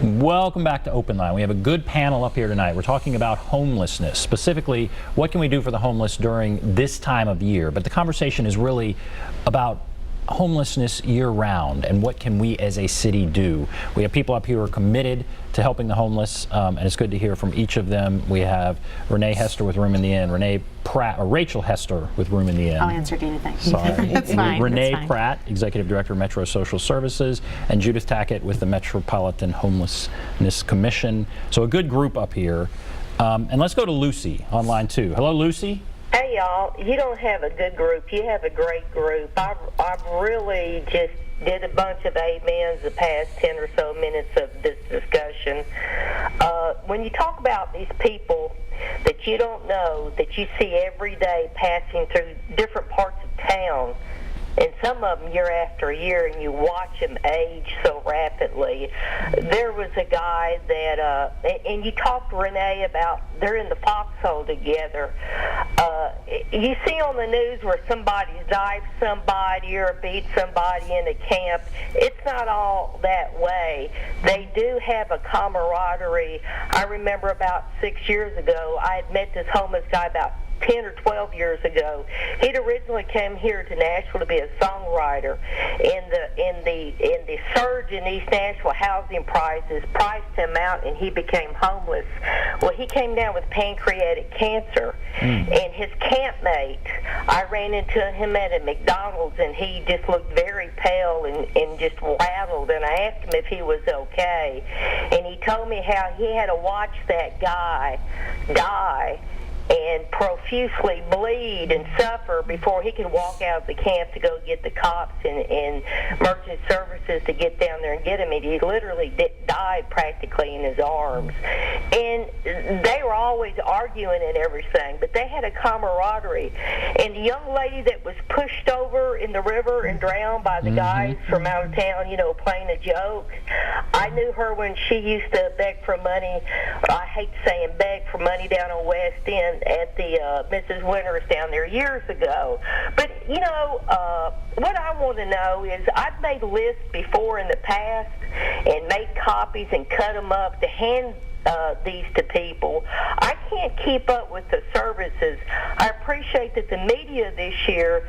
Welcome back to Open Line. We have a good panel up here tonight. We're talking about homelessness, specifically what can we do for the homeless during this time of year. But the conversation is really about homelessness year-round and what can we as a city do. We have people up here who are committed to helping the homeless, and it's good to hear from each of them. We have Renee Hester with Room in the Inn, Rachel Hester with Room in the Inn. I'll answer anything. Sorry. That's fine. Renee That's fine. Pratt, Executive Director of Metro Social Services, and Judith Tackett with the Metropolitan Homelessness Commission. So a good group up here. And let's go to Lucy on line 2. Hello, Lucy. Hey, y'all. You don't have a good group. You have a great group. I've really just did a bunch of amens the past 10 or so minutes of this discussion. When you talk about these people that you don't know, that you see every day passing through different parts of town, and some of them year after year, and you watch them age so rapidly. There was a guy that, and you talked to Renee about they're in the foxhole together. You see on the news where somebody's dived somebody or beat somebody in a camp. It's not all that way. They do have a camaraderie. I remember about 6 years ago, I had met this homeless guy about 10 or 12 years ago. He'd originally come here to Nashville to be a songwriter. In the surge in East Nashville housing prices priced him out, and he became homeless. Well, he came down with pancreatic cancer, and his campmate, I ran into him at a McDonald's, and he just looked very pale and just rattled, and I asked him if he was okay, and he told me how he had to watch that guy die and profusely bleed and suffer before he could walk out of the camp to go get the cops and emergency services to get down there and get him. And he literally died practically in his arms. And they were always arguing and everything, but they had a camaraderie. And the young lady that was pushed over in the river and drowned by the guys from out of town, you know, playing a joke, I knew her when she used to beg for money. I hate saying beg for money down on West End at the Mrs. Winters down there years ago. But, you know, what I want to know is I've made lists before in the past and made copies and cut them up to hand these to people. I can't keep up with the services. I appreciate that the media this year,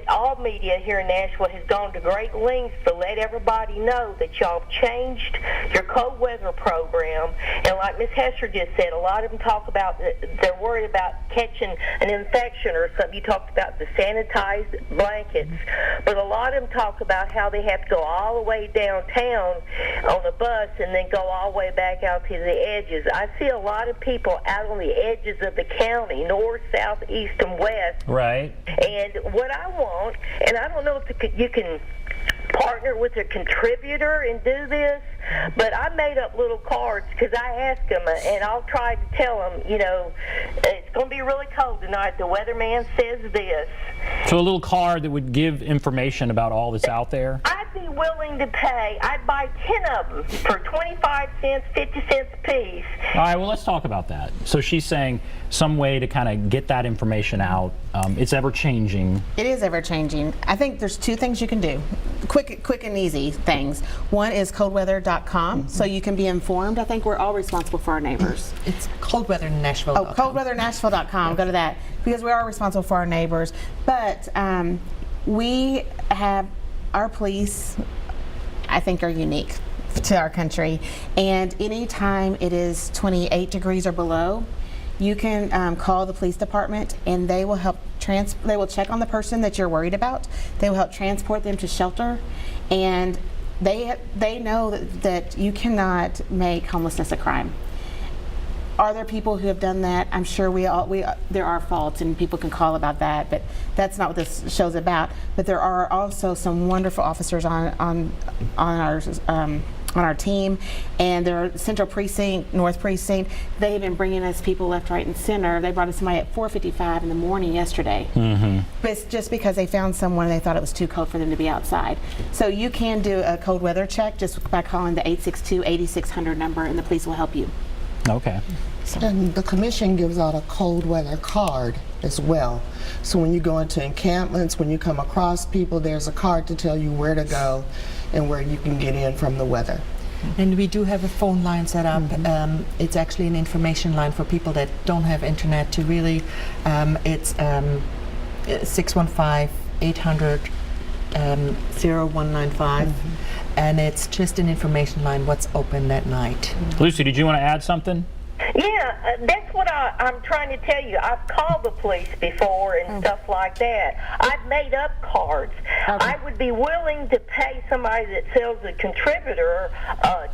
all media here in Nashville, has gone to great lengths to let everybody know that y'all have changed your cold weather program. And like Ms. Hester just said, a lot of them talk about they're worried about catching an infection or something. You talked about the sanitized blankets, but a lot of them talk about how they have to go all the way downtown on a bus and then go all the way back out to the edges. I see a lot of people out on the edges of the county, north, south, east, and west. Right. And what I want, and I don't know if you can partner with a contributor and do this, but I made up little cards because I asked them, and I'll try to tell them, you know, it's going to be really cold tonight. The weatherman says this. So a little card that would give information about all that's out there? I'd be willing to pay. I'd buy 10 of them for 25 cents, 50 cents a piece. All right, well, let's talk about that. So she's saying some way to kind of get that information out. It's ever-changing. It is ever-changing. I think there's two things you can do. Quick and easy things. One is coldweather.com, so you can be informed. I think we're all responsible for our neighbors. It's coldweathernashville.com. Oh, coldweathernashville.com. Go to that, because we are responsible for our neighbors. But we have, our police, I think, are unique to our country. And anytime it is 28 degrees or below, you can call the police department, and they will help they will check on the person that you're worried about. They will help transport them to shelter, and they know that you cannot make homelessness a crime. Are there people who have done that? I'm sure there are faults, and people can call about that, but that's not what this show's about. But there are also some wonderful officers on our team, and there are Central Precinct, North Precinct. They have been bringing us people left, right, and center. They brought us somebody at 4:55 in the morning yesterday. But it's just because they found someone and they thought it was too cold for them to be outside. So you can do a cold weather check just by calling the 862-8600 number, and the police will help you. Okay. And the commission gives out a cold weather card as well. So when you go into encampments, when you come across people, there's a card to tell you where to go and where you can get in from the weather. And we do have a phone line set up. It's actually an information line for people that don't have internet to really, it's 615-800-0195. And it's just an information line, what's open that night. Lucy, did you want to add something? Yeah, that's what I'm trying to tell you. I've called the police before and stuff like that. I've made up cards. I would be willing to pay somebody that sells a contributor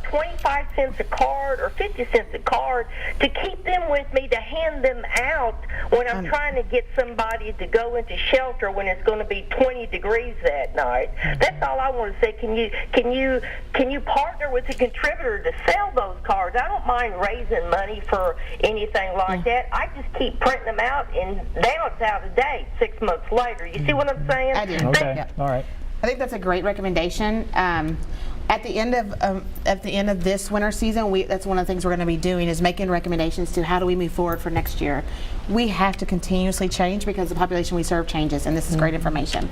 25 cents a card or 50 cents a card to keep them with me, to hand them out when I'm trying to get somebody to go into shelter when it's going to be 20 degrees that night. That's all I want to say. Can you partner with a contributor to sell those cards? I don't mind raising money for anything like that. I just keep printing them out, and now it's out of date 6 months later. You see what I'm saying? I do. Okay, all right. I think that's a great recommendation. At the end of this winter season, that's one of the things we're going to be doing, is making recommendations to how do we move forward for next year. We have to continuously change because the population we serve changes, and this is great information.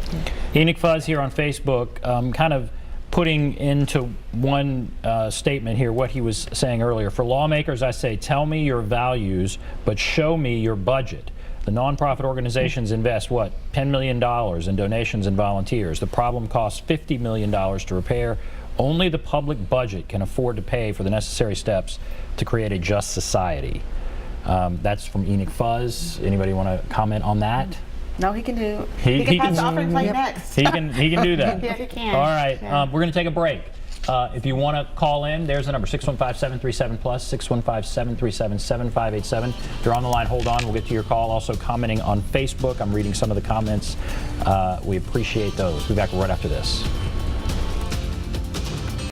Enoch Fuzz here on Facebook, kind of putting into one statement here what he was saying earlier. For lawmakers, I say, tell me your values, but show me your budget. The nonprofit organizations invest, what, $10 million in donations and volunteers. The problem costs $50 million to repair. Only the public budget can afford to pay for the necessary steps to create a just society. That's from Enoch Fuzz. Anybody want to comment on that? No, he can do. He can can- pass the offer and play next. He can do that. Yeah, he can. All right, Yeah. we're going to take a break. If you want to call in, there's the number, 615-737-PLUS, 615-737-7587. If you're on the line, hold on. We'll get to your call. Also commenting on Facebook. I'm reading some of the comments. We appreciate those. We'll be back right after this.